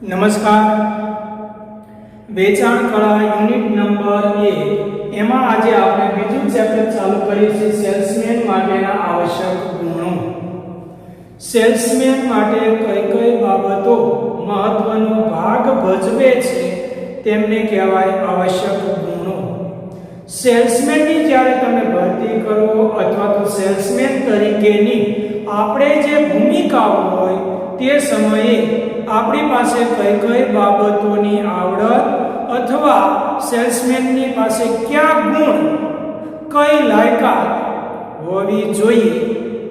નમસ્કાર. વેચાણ કળા યુનિટ નંબર 1 એમાં આજે આપણે બીજું ચેપ્ટર ચાલુ કરીએ છીએ સેલ્સમેન માટેના આવશ્યક ગુણો. સેલ્સમેન માટે કઈ કઈ બાબતો મહત્વનો ભાગ ભજવે છે તેમને કહેવાય આવશ્યક ગુણો. સેલ્સમેનની જ્યારે તમે ભરતી કરો અથવા તો સેલ્સમેન તરીકેની આપણે જે ભૂમિકાઓ હોય તે સમયે આપણી પાસે કઈ કઈ બાબતોની આવડત અથવા સેલ્સમેનની પાસે કયા ગુણ કઈ લાયકાત હોવી જોઈએ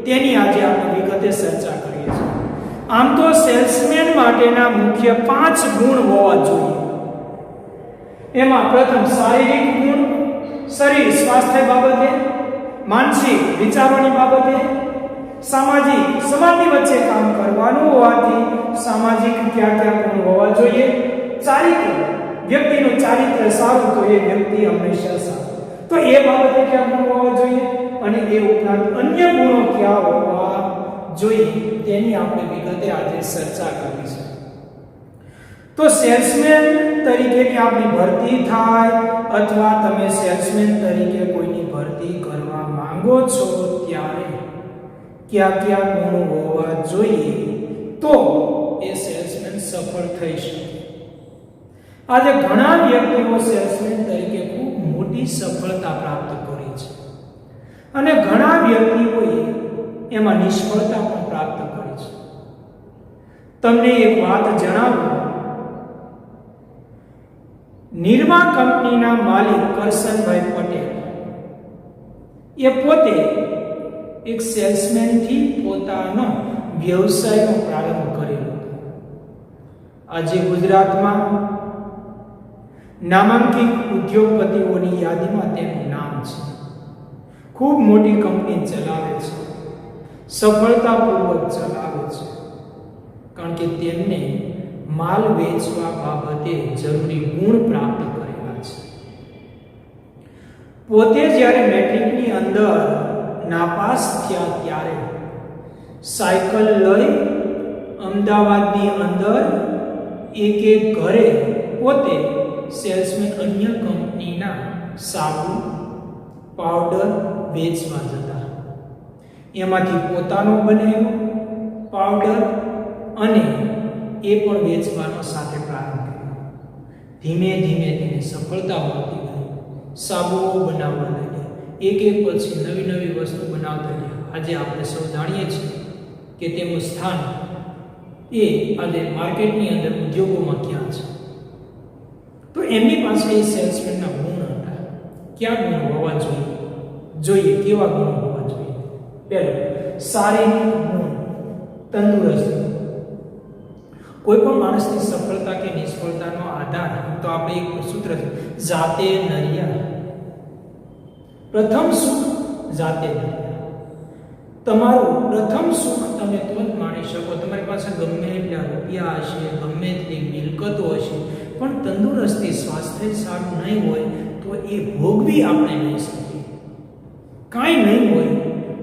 તેની આજે આપણે વિગતે ચર્ચા કરીએ છીએ. આમ તો સેલ્સમેન માટેના મુખ્ય 5 ગુણ હોવા જોઈએ. એમાં પ્રથમ શારીરિક ગુણ, શરીર સ્વાસ્થ્ય બાબતે, માનસિક વિચારોની બાબતે, સામાજિક સમાજની વચ્ચે કામ કરવાનું હોવાથી સામાજિક કયા ગુણ હોવા જોઈએ, ચારિત્ર વ્યક્તિનું ચારિત્ર સારું તો એ વ્યક્તિ હંમેશા સારું, તો એ બાબતે કયા ગુણ હોવા જોઈએ અને એ ઉપરાંત અન્ય ગુણો કયા હોવા જોઈએ તેની આપણે વિગતે આજે ચર્ચા કરીશું. તો સેલ્સમેન તરીકેની આપણી ભરતી થાય અથવા તમે સેલ્સમેન તરીકે કોઈની ભરતી કરવા માંગો છો ત્યારે કયા ગુણો હોવા જોઈએ તો એ સેલ્સમેન સફળ થઈ શકે. આજે ઘણા વ્યક્તિઓ સેલ્સમેન તરીકે ખૂબ મોટી સફળતા પ્રાપ્ત કરી છે અને ઘણા વ્યક્તિઓએ એમાં નિષ્ફળતા પણ પ્રાપ્ત કરી છે. તમને એક વાત જણાવું, નિર્મા કંપનીના માલિક કરશનભાઈ પટેલ એ પોતે એક સેલ્સમેન થી પોતાનો વ્યવસાયનો પ્રારંભ કરેલો. આજે ગુજરાતમાં નામાંકિત ઉદ્યોગપતિઓની યાદીમાં તેનું નામ છે. ખૂબ મોટી કંપની ચલાવે છે, સફળતાપૂર્વક ચલાવે છે, કારણ કે તેમને માલ વેચવા બાબતે જરૂરી ગુણ પ્રાપ્ત કરેલા છે. પોતે જ્યારે મેટ્રિકની અંદર નાપાસ થયા ત્યારે સાયકલ લઈ અમદાવાદની અંદર એક ઘરે પોતે સેલ્સમેન અન્ય કંપનીના સાબુ પાવડર વેચવા જતા. એમાંથી પોતાનો બનાવ્યો પાવડર અને એ પણ વેચવાનો સાથે પ્રારંભ કર્યો. ધીમે ધીમે સફળતા મળતી ગઈ. સાબુઓ બનાવવા લાગ્યા, એક પછી નવી વસ્તુ બનાવતા ગયા. આજે આપણે સૌ જાણીએ છીએ કે તેમનું સ્થાન એ આજે માર્કેટની અંદર ઉદ્યોગોમાં ક્યાં છે. તો એમની પાસે એ સેલ્સમેનના ગુણ હતા. કયા ગુણ હોવા જોઈએ કેવા ગુણ હોવા જોઈએ? પહેલો, શારીરિક ગુણ, તંદુરસ્તી. કોઈ પણ માણસની સફળતા કે નિષ્ફળતાનો આધાર તો આપણે એક સૂત્ર છે, જાતે નરિયા. પ્રથમ સુખ જાતે નરિયા. તમારું પ્રથમ સુખ તમે તો જ માણી શકો. તમારી પાસે ગમે એટલા રૂપિયા હશે, ગમે તેટલી મિલકતો હશે, પણ તંદુરસ્તી સ્વાસ્થ્ય સારું નહીં હોય તો એ ભોગવી આપણે નહીં શકીએ. કાંઈ નહીં હોય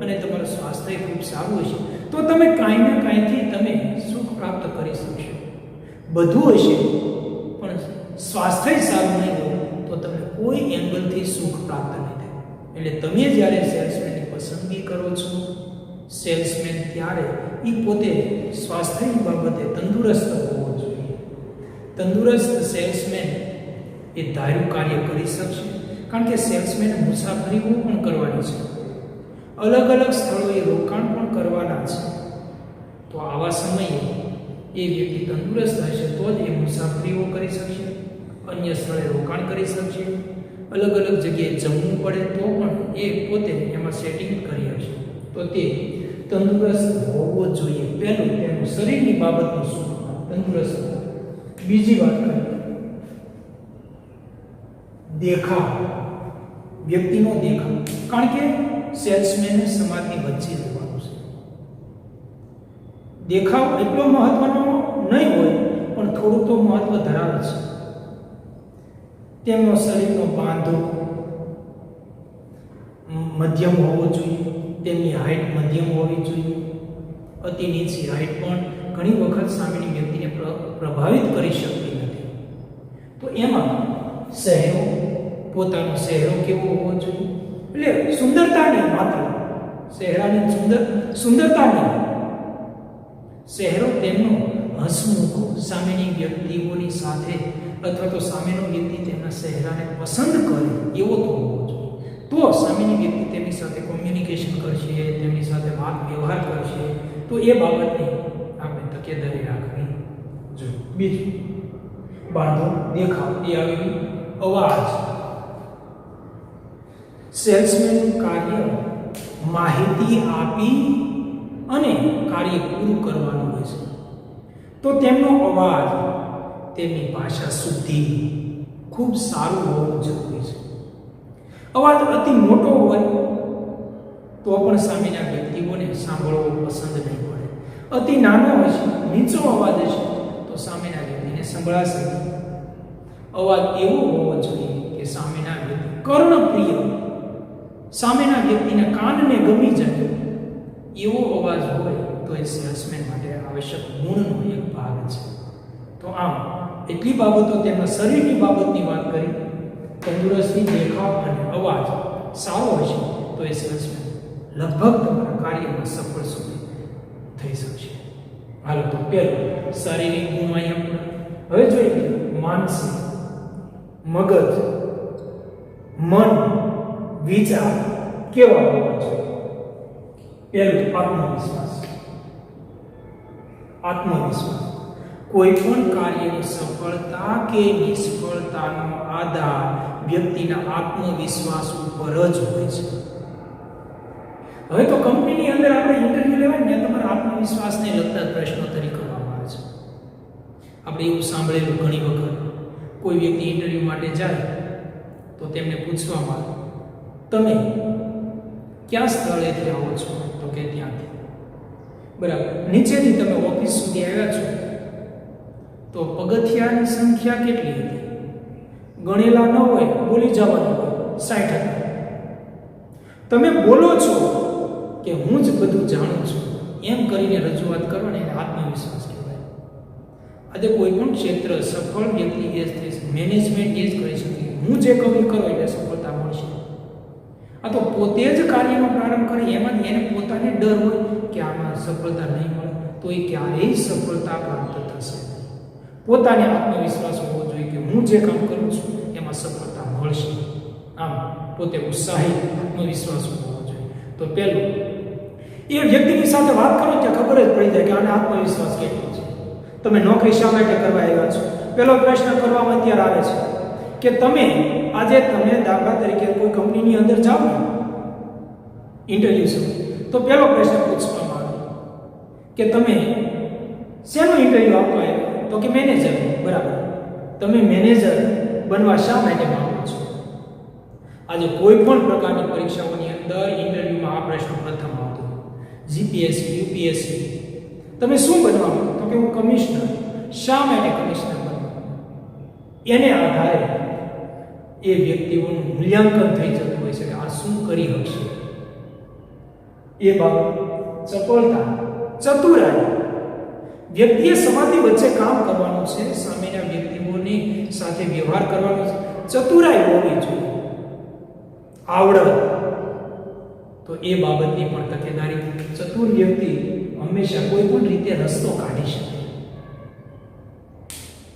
અને તમારું સ્વાસ્થ્ય ખૂબ સારું હશે તો તમે કાંઈ ને કાંઈથી તમે સુખ પ્રાપ્ત કરી શકશો. બધું હશે પણ સ્વાસ્થ્ય સારું નહીં હોય તો તમને કોઈ એંગલથી સુખ પ્રાપ્ત નહીં થાય. એટલે તમે જ્યારે સેલ્સમેનની પસંદગી કરો છો, સેલ્સમેન ત્યારે એ પોતે સ્વાસ્થ્યની બાબતે તંદુરસ્ત હોવો જોઈએ. તંદુરસ્ત સેલ્સમેન એ ધાર્યું કાર્ય કરી શકશે, કારણ કે સેલ્સમેન મુસાફરીઓ પણ કરવાની છે, અલગ અલગ સ્થળોએ રોકાણ પણ કરવાના છે. તો આવા સમયે એ વ્યક્તિ તંદુરસ્ત હશે તો જ એ મુસાફરીઓ કરી શકશે, અન્ય સ્થળે રોકાણ કરી શકશે, અલગ અલગ જગ્યાએ જમવું પડે તો પણ એ પોતે એમાં સેટિંગ કરી હશે. તો તે તંદુરસ્ત હોવો જોઈએ. પહેલું તેનું શરીરની બાબતનું સુખ, તંદુરસ્ત. બીજી વાત કરીએ, દેખાવ, વ્યક્તિનો દેખાવ. કારણ કે સેલ્સમેન સમાજની વચ્ચે રહેવાનું છે. દેખાવ એટલો મહત્વનો નહીં હોય પણ થોડું તો મહત્વ ધરાવે છે. તેમનો શરીરનો બાંધો મધ્યમ હોવો જોઈએ, તેમની હાઈટ મધ્યમ હોવી જોઈએ, અતિ નીચી હાઈટ પણ ઘણી વખત સામેની વ્યક્તિને પ્રભાવિત કરી શકતી નથી. તો એમાં શહેરો, પોતાનો શહેરો કેવો હોવો જોઈએ, એટલે સુંદરતા નહીં, માત્ર શહેરાની સુંદરતા નહીં, શહેરો તેમનો હસમુખ સામેની વ્યક્તિઓની સાથે અથવા તો સામેનો વ્યક્તિ તેમના ચહેરાને પસંદ કરે એવો તો હોવો જોઈએ. તો સામેની વ્યક્તિ તેમની સાથે કોમ્યુનિકેશન કરશે, તેમની સાથે વાત વ્યવહાર કરશે, તો એ બાબતની આપણે તકેદારી રાખવી જોઈએ. બીજું, બાંધો દેખાવ એ આવી અવાજ. સેલ્સમેનનું કાર્ય માહિતી આપી અને કાર્ય પૂરું કરવાનું હોય છે. તો તેમનો અવાજ, તેમની ભાષા શુદ્ધિ ખૂબ સારું હોવું જરૂરી છે. અવાજ અતિ મોટો હોય તો પણ સામેના વ્યક્તિઓને સાંભળવો પસંદ નહીં પડે. અતિ નાનો હશે, નીચો અવાજ હશે તો સામેના વ્યક્તિને સંભળાશે. અવાજ એવો હોવો જોઈએ કે સામેના વ્યક્તિ કર્ણપ્રિય, સામેના વ્યક્તિના કાનને ગમી જાય એવો અવાજ હોય તો એ સેલ્સમેન માટે આવશ્યક ગુણનો એક ભાગ છે. તો આમ એટલી બાબતો, તેમના શરીરની બાબતની વાત કરી, તંદુરસ્તી, દેખાવ અને અવાજ સારો હશે તો એ સેલ્સમેન લગભગ તમારા કાર્યમાં સફળ થઈ શકશે. હાલો, તો પહેલું શારીરિક ગુણ અહીંયા. હવે જોઈએ માનસિક, મગજ, મન, વિચાર કેવા હોવા જોઈએ. પહેલું આત્મવિશ્વાસ. આત્મવિશ્વાસ કોઈ પણ કાર્યની સફળતા કે નિષ્ફળતાનો આધાર વ્યક્તિના આત્મવિશ્વાસ ઉપર જ હોય છે. હવે તો કંપનીની અંદર આપણે ઇન્ટરવ્યુ લેવાય ને, તમારા આત્મવિશ્વાસને લગતા પ્રશ્નોત્તરી કરવામાં આવે છે. આપણે એવું સાંભળેલું ઘણી વખત, કોઈ વ્યક્તિ ઇન્ટરવ્યુ માટે જાય તો તેમને પૂછવામાં આવે, તમે ક્યાં સ્થળેથી આવો છો? તો કે ત્યાંથી. બરાબર. નીચેથી તમે ઓફિસ સુધી આવ્યા છો તો પગથિયાની સંખ્યા કેટલી હતી? ગણેલા ન હોય, બોલી જવાનું હોય, 60 હતા. તમે બોલો છો કે હું જ બધું જાણું છું એમ કરીને રજૂઆત કરવાને આત્મવિશ્વાસ કહેવાય. આજે કોઈ પણ ક્ષેત્ર સફળ વ્યક્તિ એ જ થઈ શકે, મેનેજમેન્ટ એ જ કરી શકે. હું જે કહું કરો એટલે સફળતા મળશે. આ તો પોતે જ કાર્યનો પ્રારંભ કરે, એમાં એને પોતાને ડર હોય કે આમાં સફળતા નહીં મળે તો એ ક્યારેય સફળતા પ્રાપ્ત થશે. પોતાને આત્મવિશ્વાસ હોવો જોઈએ કે હું જે કામ કરું છું એમાં સફળતા મળશે. આમ પોતે ઉત્સાહી, આત્મવિશ્વાસ હોવો જોઈએ. તો પહેલું, એ વ્યક્તિની સાથે વાત કરો ત્યાં ખબર જ પડી જાય કે આને આત્મવિશ્વાસ કેટલો છે. તમે નોકરી શા માટે કરવા આવ્યા છો? પહેલો પ્રશ્ન કરવામાં અત્યારે આવે છે કે તમે દાખલા તરીકે કોઈ કંપનીની અંદર જાઓ ને ઇન્ટરવ્યુ સમય, તો પહેલો પ્રશ્ન પૂછવામાં આવે કે તમે શેનો ઇન્ટરવ્યુ આપવા આવ્યા? તો કે મેનેજર. બરાબર. તમે મેનેજર બનવા શા માટે માંગો છો? આજે કોઈ પણ પ્રકારની પરીક્ષાઓની અંદર ઇન્ટરવ્યુમાં આ પ્રશ્ન પ્રથમ આવતો. જીપીએસસી, યુપીએસસી, તમે શું બનવા માંગો? તો કે હું કમિશનર. શા માટે કમિશનર બનવા? એને આધારે એ વ્યક્તિઓનું મૂલ્યાંકન થઈ જતું હોય છે કે આ શું કરી શકશે. એ બાબત ચપળતા, ચતુરાઈ. વ્યક્તિએ સમાધિ વચ્ચે કામ કરવાનું છે, સામેના વ્યક્તિઓની સાથે વ્યવહાર કરવાનો છે, ચતુરાઈ હોવી જોઈએ, આવડત. તો એ બાબતની પણ તકેદારી. ચતુર વ્યક્તિ હંમેશા કોઈ પણ રીતે રસ્તો કાઢી શકે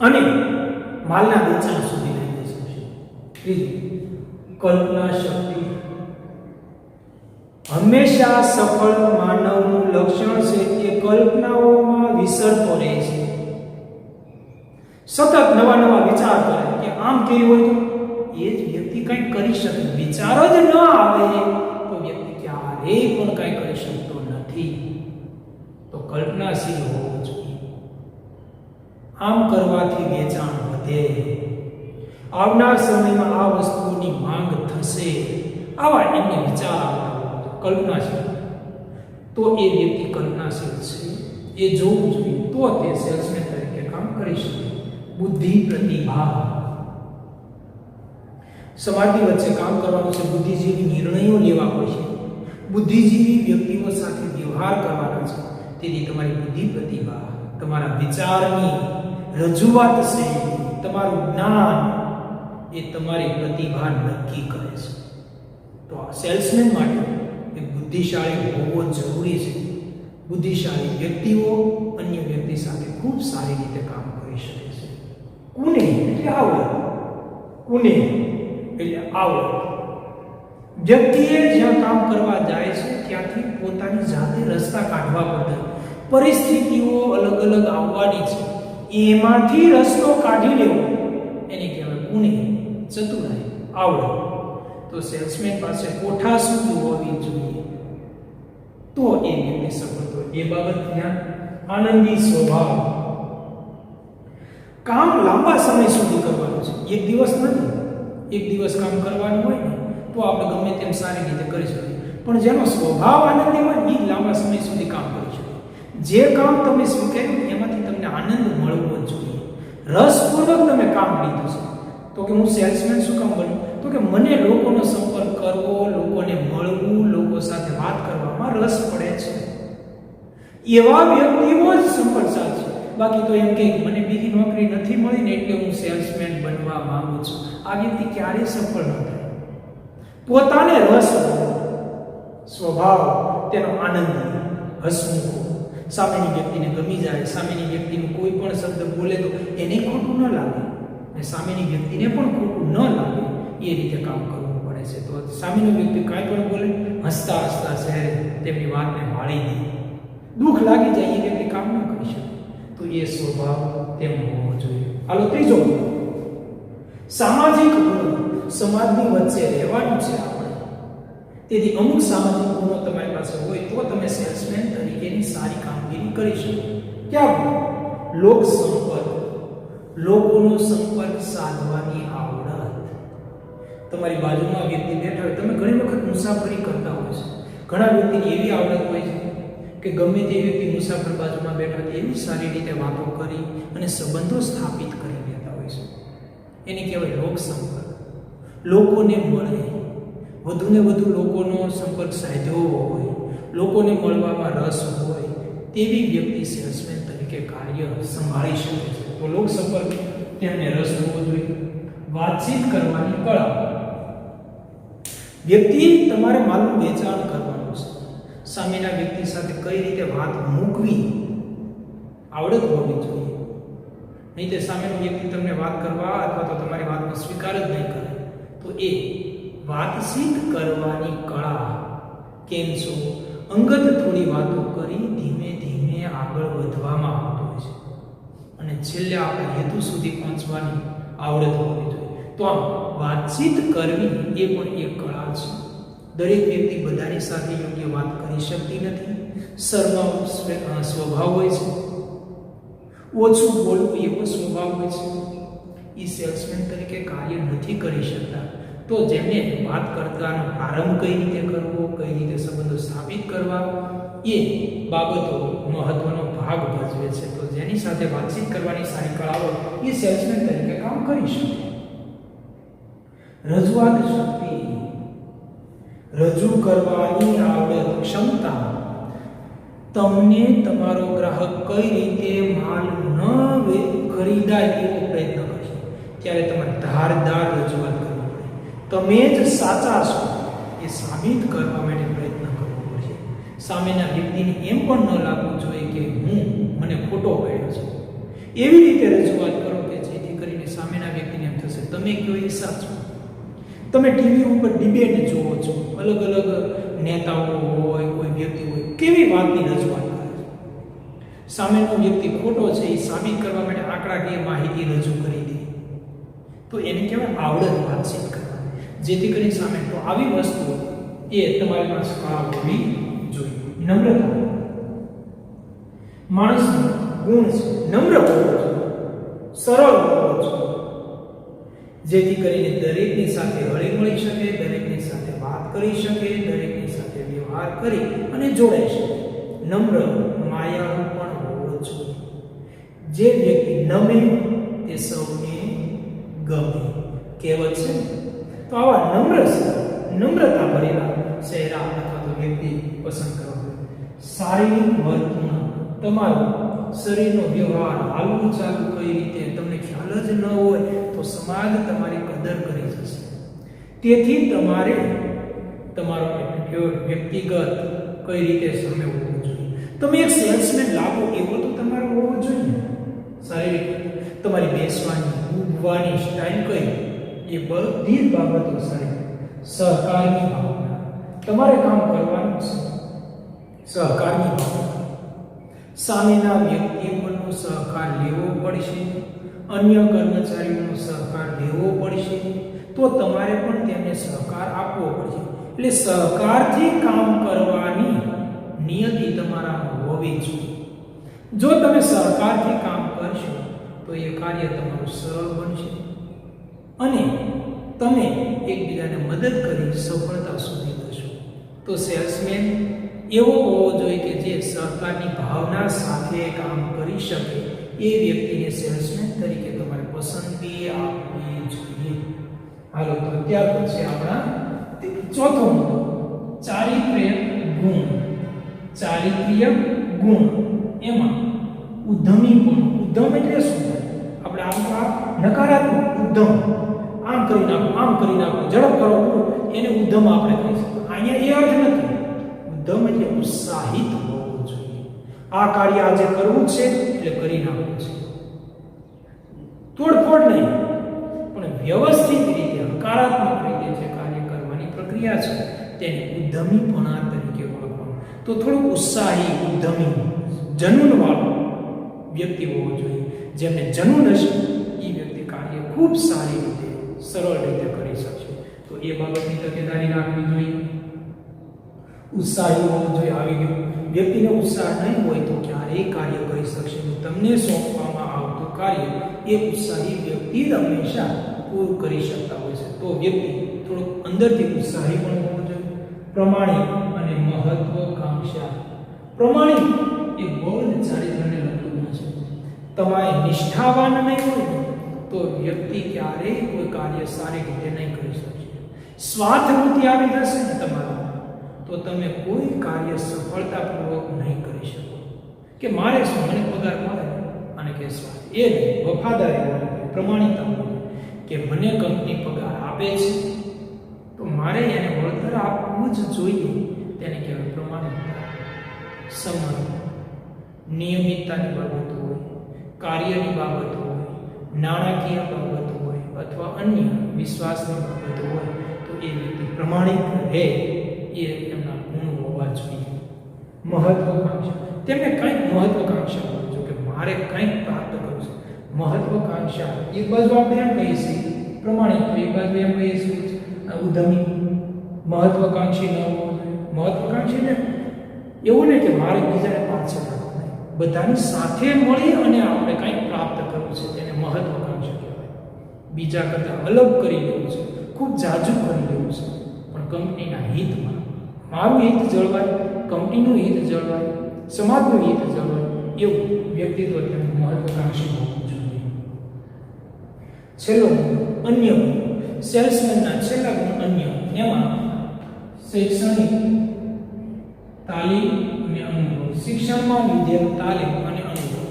અને માલના વેચાણ સુધી લઈ જઈ શકે. ત્રીજું, કલ્પના શક્તિ. હંમેશા સફળ માનવનું લક્ષણ છે કે કલ્પનાઓમાં વિસરતો રહે છે, સતત નવા નવા વિચાર કરે કે આમ કેવું હોય તો એ જ વ્યક્તિ કંઈક કરી શકે. વિચાર જ ન આવે તો વ્યક્તિ ક્યારેય પણ કંઈ કરી શકતો નથી. તો કલ્પનાશીલ હોવું જોઈએ. આમ કરવાથી વેચાણ વધે, આવનાર સમયમાં આ વસ્તુની માંગ થશે, આવા એમને વિચાર આવતા. કલ્પનાશીલ. તો એ વ્યક્તિ કલ્પનાશીલ છે એ જોવું જોઈએ, તો તે સેલ્સમેન તરીકે કામ કરી શકે. બુદ્ધિ, પ્રતિભા. સમાજની વચ્ચે કામ કરવાનું છે, બુદ્ધિજીવી નિર્ણયો લેવા હોય છે, બુદ્ધિજીવી વ્યક્તિઓ સાથે વ્યવહાર કરવાના છે. તેથી તમારી બુદ્ધિ, પ્રતિભા તમારા વિચારની રજૂઆત શૈલી, તમારું જ્ઞાન એ તમારી પ્રતિભા નક્કી કરે છે. તો આ સેલ્સમેન માટે એક બુદ્ધિશાળી હોવો જરૂરી છે. બુદ્ધિશાળી વ્યક્તિઓ અન્ય વ્યક્તિ સાથે ખૂબ સારી રીતે કામ કરી શકે છે. કુને એટલે આવડત. કુને એટલે આવડત. વ્યક્તિએ જ્યાં કામ કરવા જાય છે ત્યાંથી પોતાની જાતે રસ્તા કાઢવા પડે. પરિસ્થિતિઓ અલગ અલગ આવવાની છે, એમાંથી રસ્તો કાઢી લેવો એને કહેવાય કુને, ચતુરાઈ, આવડત. તો સેલ્સમેન પાસે કોઠાસૂઝ હોવી જોઈએ તો એ વ્યક્તિ સફળ થાય. એ બાબત ધ્યાન. આનંદી સ્વભાવ. કામ લાંબા સમય સુધી કરવાનું છે, એક દિવસ નથી. એક દિવસ કામ કરવાનું હોય ને તો આપણે ગમે તેમ સારી રીતે કરી શકીએ, પણ જેનો સ્વભાવ આનંદી હોય એ લાંબા સમય સુધી કામ કરી શકે. જે કામ તમે સ્વીકાર્યું એમાંથી તમને આનંદ મળવો જ જોઈએ. રસપૂર્વક તમે કામ લીધું છે. તો કે હું સેલ્સમેન શું કામ બન્યું? તો કે મને લોકોનો સંપર્ક કરવો, લોકોને મળવું, લોકો સાથે વાત કરવામાં રસ પડે છે. એવા વ્યક્તિઓ જ સફળ સાધશે. બાકી તો એમ કે મને બીજી નોકરી નથી મળી ને એટલે હું સેલ્સમેન બનવા માંગુ છું, આ વ્યક્તિ ક્યારેય સફળ ન થાય. પોતાને રસ, સ્વભાવ તેનો આનંદ, હસમુખો, સામેની વ્યક્તિને ગમી જાય, સામેની વ્યક્તિનું કોઈ પણ શબ્દ બોલે તો એને ખોટું ન લાગે અને સામેની વ્યક્તિને પણ ખોટું ન લાગે એ રીતે કામ કરવું પડે છે. તો સામેનો વ્યક્તિ કાંઈ પણ બોલે હસતા હસતા શહેરે તેમની વાતને વાળી દે, દુઃખ લાગી જાય એ વ્યક્તિ કામ ન કરી શકે. તો એ સ્વભાવ તેમનો હોવો જોઈએ. હાલો ત્રીજો, સામાજિક ગુણ. સમાજની વચ્ચે રહેવાનું છે આપણે, તેથી અમુક સામાજિક ગુણો તમારી પાસે હોય તો તમે સેલ્સમેન તરીકેની સારી કામગીરી કરી શકો. ક્યાં? લોક સંપર્ક. લોકોનો સંપર્ક સાધવાની આવડત. તમારી બાજુમાં વ્યક્તિ બેઠા હોય, તમે ઘણી વખત મુસાફરી કરતા હોય છે, ઘણા વ્યક્તિની એવી આવડત હોય છે કે ગમે તે વ્યક્તિ મુસાફર બાજુમાં બેઠા હોય એવી સારી રીતે વાતો કરી અને સંબંધો સ્થાપિત કરી લેતા હોય છે. એને કહેવાય લોક સંપર્ક. લોકોને મળે, વધુને વધુ લોકોનો સંપર્ક સાધ્યો હોય, લોકોને મળવામાં રસ હોય તેવી વ્યક્તિ સેલ્સમેન તરીકે કાર્ય સંભાળી શકે છે. તો લોક સંપર્ક તેમને રસ હોવો જોઈએ. વાતચીત કરવાની કળા. વ્યક્તિ તમારે માલનું વેચાણ કરવાનું છે, સામેના વ્યક્તિ સાથે કઈ રીતે વાત મૂકવી આવડત હોવી જોઈએ. નહીં તો સામેનો વ્યક્તિ તમને વાત કરવા અથવા તો તમારી વાતનો સ્વીકાર જ નહીં કરે તો એ વાતચીત કરવાની કળા. કેમ છો? અંગત થોડી વાતો કરી ધીમે ધીમે આગળ વધવામાં આવતું હોય છે અને છેલ્લે આપણે હેતુ સુધી પહોંચવાની આવડત હોવી જોઈએ. તો આમ વાતચીત કરવી એ પણ એક કળા છે. દરેક વ્યક્તિ બધાની સાથે યોગ્ય વાત કરી શકતી નથી. શરમાળ સ્વભાવ હોય છે, ઓછું બોલવું એવો સ્વભાવ હોય છે. એ સેલ્સમેન તરીકે કાર્ય નથી કરી શકતા. તો જેમને વાત કરતાનો પ્રારંભ કઈ રીતે કરવો, કઈ રીતે સંબંધો સ્થાપિત કરવા એ બાબતો મહત્વનો ભાગ ભજવે છે. તો જેની સાથે વાતચીત કરવાની સારી કળાઓ એ સેલ્સમેન તરીકે કામ કરી શકે. રજૂઆત શક્તિ. રજૂ કરવાની આવડત, ક્ષમતા. તમને તમારો ગ્રાહક કઈ રીતે માલ ન ખરીદાય એવો પ્રયત્ન કરશે ત્યારે તમારે ધારદાર રજૂઆત કરવી પડે. તમે જ સાચા છો એ સાબિત કરવા માટે પ્રયત્ન કરવો પડશે. સામેના વ્યક્તિને એમ પણ ન લાગવું જોઈએ કે મને ખોટો પડ્યો છે. એવી રીતે રજૂઆત કરો કે જેથી કરીને સામેના વ્યક્તિને એમ થશે તમે કયો એ સાચું. તમે ટીવી ઉપર ડિબેટ જોવો છો, અલગ અલગ નેતાઓ હોય, કોઈ વ્યક્તિ હોય, કેવી વાતની રજૂઆત કરે છે. સામેનો વ્યક્તિ ખોટો છે એ સાબિત કરવા માટે આંકડાકીય માહિતી રજૂ કરી દે તો એને કહેવાય આવડત વાતચીત કરવાની. જેથી કરીને સામે તો આવી વસ્તુઓ એ તમારી પાસે કળા હોવી જોઈએ. નમ્રતા. માણસનો ગુણ છે નમ્ર હોવો જોઈએ, સરળ હોવો જોઈએ, જેથી કરીને દરેકની સાથે હળી મળી શકે, દરેકની સાથે વાત કરી શકે, દરેકની સાથે વ્યવહાર કરી અને જોડાઈ શકે. નમ્ર, માયાળુ પણ હોવો જોઈએ. જે વ્યક્તિ નમે તે સૌને ગમે કહેવત છે. તો આવા નમ્રતા ભરેલા ચહેરા અથવા તો વ્યક્તિ પસંદ કરવા. શારીરિક વર્તન. તમારું શરીરનો વ્યવહાર, હાલવું ચાલવું કઈ રીતે તમને ખ્યાલ જ ન હોય તો સમાજ તમારી કદર કરી જશે. તેથી તમારે તમારો એટીટ્યુડ વ્યક્તિગત કઈ રીતે સામે હોવો જોઈએ. તમે એક સેલ્સમેન લાગો એવો તો તમારો હોવો જોઈએ. શારીરિક તમારી બેસવાની, ઊભવાની સ્ટાઇલ કઈ, એ બધી જ બાબતો સારી. સહકારની ભાવના, તમારે કામ કરવાનું છે. સહકારની ભાવના, સામેના વ્યક્તિઓનો સહકાર લેવો પડશે, અન્ય કર્મચારીઓનો સહકાર લેવો પડશે, તો તમારે પણ તેમને સહકાર આપવો પડશે. એટલે સહકારથી કામ કરવાની નિયતિ તમારામાં હોવી જોઈએ. જો તમે સહકારથી કામ કરશો તો એ કાર્ય તમારું સરળ બનશે અને તમે એકબીજાને મદદ કરી સફળતા સુધી જશો. તો સેલ્સમેન એવો હોવો જોઈએ કે જે સહકારની ભાવના સાથે કામ કરી શકે. એ વ્યક્તિને સેલ્સમેન તરીકે તમારે પસંદગી આપવી જોઈએ. હાલો, તો ત્યાર પછી આપણા ચોથો મુદ્દો, ચારિત્ર્ય ગુણ. ચારિત્ર્ય ગુણ એમાં ઉદ્યમીપણું. ઉદ્યમ એટલે શું? આપણે આમ નકારાત્મક ઉદ્યમ, આમ કરી નાખો, આમ કરી નાખો, ઝડપ કરો, એને ઉદ્યમ આપણે કહી શકીએ. અહીંયા એ અર્થ નથી. ઉદ્યમ એટલે ઉત્સાહિત હોવું જોઈએ. આ કાર્ય આજે કરવું છે એટલે કરી નાખવું છે. તોડફોડ નહીં, પણ વ્યવસ્થિત રીતે, હકારાત્મક રીતે જે કાર્ય કરવાની પ્રક્રિયા છે તેને ઉદ્યમીપણા તરીકે ઓળખવાનું. તો થોડું ઉત્સાહી, ઉદ્યમી, જનૂનવાળો વ્યક્તિ હોવો જોઈએ. જેમને જનૂન હશે એ વ્યક્તિ કાર્ય ખૂબ સારી રીતે, સરળ રીતે કરી શકશે. તો એ બાબતની તકેદારી રાખવી જોઈએ. ઉત્સાહી હોવો જોઈએ. આવી ગયું. વ્યક્તિને ઉત્સાહ નહીં હોય તો ક્યારેય કાર્ય કરી શકશે નહીં. તમને સોંપવામાં આવતું કાર્ય એ ઉત્સાહી વ્યક્તિ જ હંમેશા પૂરું કરી શકતા હોય છે. તો વ્યક્તિ થોડોક અંદરથી ઉત્સાહી પણ હોવો જોઈએ. પ્રમાણિક અને મહત્વકાંક્ષા. પ્રમાણિક એ બહુ જ ચારિત્ર્યને લગતું ગુણ છે. તમારે નિષ્ઠાવાન નહીં હોય તો વ્યક્તિ ક્યારેય કોઈ કાર્ય સારી રીતે નહીં કરી શકશે. સ્વાર્થ વૃત્તિ આવી જશે ને તમારા, તો તમે કોઈ કાર્ય સફળતાપૂર્વક નહીં કરી શકો. કે મારે શું, મને પગાર મળે અને કે સ્વાર્થ એ નહીં. વફાદારી હોવી, પ્રમાણિકતા હોવી, કે મને કંપની પગાર આપે છે તો મારે એને વળતર આપવું જ જોઈએ. તેને કહેવાય પ્રમાણિકતા. સમય, નિયમિતતાની બાબતો હોય, કાર્યની બાબતો હોય, નાણાકીય બાબતો હોય અથવા અન્ય વિશ્વાસની બાબતો હોય તો એ વ્યક્તિ પ્રમાણિક રહે. એ એમના ગુણ હોવા જોઈએ. મહત્વકાંક્ષા, તેમને કંઈક મહત્વકાંક્ષા હોવી જોઈએ કે મારે કંઈક પ્રાપ્ત કરવું છે. મહત્વકાંક્ષા એક બાજુ આપણે એમ કહીએ છીએ પ્રમાણિક, તો એક બાજુ એમ કહીએ છીએ ઉદ્યમી. મહત્વકાંક્ષી ન હોવું જોઈએ. મહત્વકાંક્ષી ને એવું નહીં કે મારે બીજાને પાછળ રાખવું નહીં, બધાની સાથે મળી અને આપણે કંઈક પ્રાપ્ત કરવું છે, તેને મહત્વકાંક્ષા કહેવાય. બીજા કરતાં અલગ કરી લેવું છે, ખૂબ જાજુ કરી લેવું છે, પણ કંપનીના હિતમાં. મારું હિત જળવાય, કંપનીનું હિત જળવાય, સમાજનું હિત જળવાય, એવું વ્યક્તિત્વ તેનું મહત્વકાંક્ષી હોવું જોઈએ. છેલ્લો અન્ય ગુણ. સેલ્સમેનના છેલ્લા ગુણ અન્ય. એમાં શૈક્ષણિક તાલીમ અને અનુભવ. શિક્ષણમાં લીધેલ તાલીમ અને અનુભવ.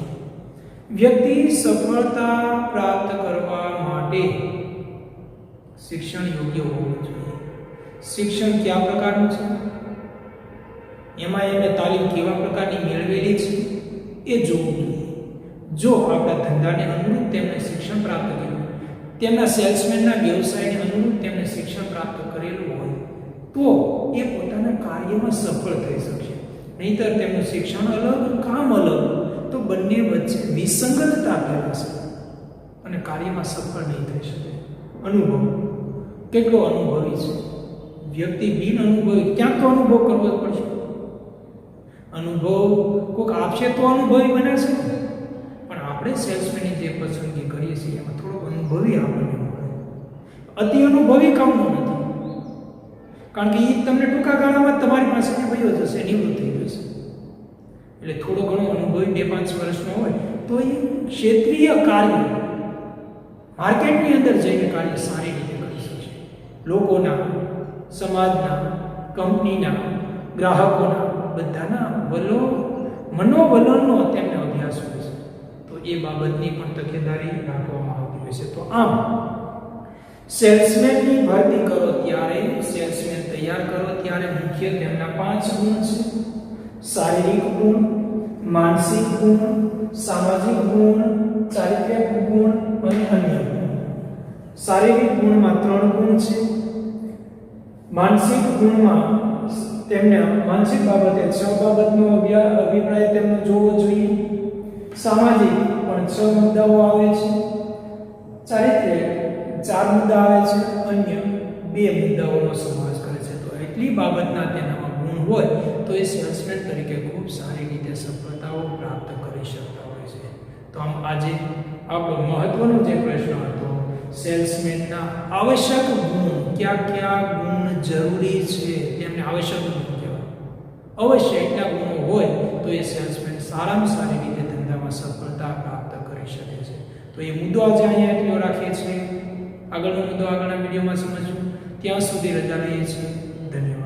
વ્યક્તિ સફળતા પ્રાપ્ત કરવા માટે શિક્ષણ યોગ્ય હોવું જોઈએ. શિક્ષણ કયા પ્રકારનું છે, એમાં એમને તાલીમ કેવા પ્રકારની મેળવેલી છે એ જોવું જોઈએ. જો આપણા ધંધાને અનુરૂપ તેમને શિક્ષણ પ્રાપ્ત કર્યું, તેમના સેલ્સમેનના વ્યવસાયને અનુરૂપ તેમને શિક્ષણ પ્રાપ્ત કરેલું હોય તો એ પોતાના કાર્યમાં સફળ થઈ શકશે. નહીંતર તેમનું શિક્ષણ અલગ, કામ અલગ, તો બંને વચ્ચે વિસંગતતા ફેલાશે અને કાર્યમાં સફળ નહીં થઈ શકે. અનુભવ. કેટલો અનુભવી છે વ્યક્તિ? બિન અનુભવી ક્યાંક તો અનુભવ કરવો જ પડશે. અનુભવ કોઈક આપશે તો અનુભવી બનાવશે, પણ આપણે સેલ્સમેનની જે પસંદગી કરીએ છીએ એમાં થોડો અનુભવી આપણને મળે. અતિ અનુભવી કામનો નથી, કારણ કે એ તમને ટૂંકા ગાળામાં તમારી પાસેથી વયો જશે, નિવૃત્ત થઈ જશે. એટલે થોડો ઘણો અનુભવી 2-5 વર્ષનો હોય તો એ ક્ષેત્રીય કાર્ય માર્કેટની અંદર જઈને કાર્ય સારી રીતે કરી શકશે. લોકોના, સમાજના, કંપનીના, ગ્રાહકોના બધાના મનોવલણનો તેમને અભ્યાસ હોય છે, તો એ બાબતની પણ તકેદારી રાખવામાં આવતી હોય છે. તો આમ સેલ્સમેનની ભરતી કરો ત્યારે, સેલ્સમેન તૈયાર કરો ત્યારે મુખ્ય તેમના 5 ગુણ છે: શારીરિક ગુણ, માનસિક ગુણ, સામાજિક ગુણ, ચારિત્રિક ગુણ અને અન્ય ગુણ. શારીરિક ગુણમાં 3 ગુણ છે. માનસિક ગુણમાં તેમને માનસિક બાબતે 6 બાબતનો અભિપ્રાય તેમનો જોવો જોઈએ. સામાજિક પણ 6 મુદ્દાઓ આવે છે. ચારિત્રિક 4 મુદ્દા આવે છે. અન્ય 2 મુદ્દાઓનો સમાવેશ કરે છે. તો એટલી બાબતના તેનામાં ગુણ હોય તો એ સેલ્સમેન તરીકે ખૂબ સારી રીતે સફળતાઓ પ્રાપ્ત કરી શકતા હોય છે. તો આમ આજે આપણો મહત્વનો જે પ્રશ્ન હતો, સેલ્સમેનના આવશ્યક ગુણ, કયા ગુણ જરૂરી છે તેમને આવશ્યક ગુણ કહેવાય. અવશ્ય એટલા ગુણો હોય તો એ સેલ્સમેન સારામાં સારી રીતે ધંધામાં સફળતા પ્રાપ્ત કરી શકે છે. તો એ મુદ્દો આજે અહીંયા એટલો રાખીએ છીએ. આગળનો મુદ્દો આગળના વિડીયોમાં સમજશું. ત્યાં સુધી રજા લઈએ છીએ. ધન્યવાદ.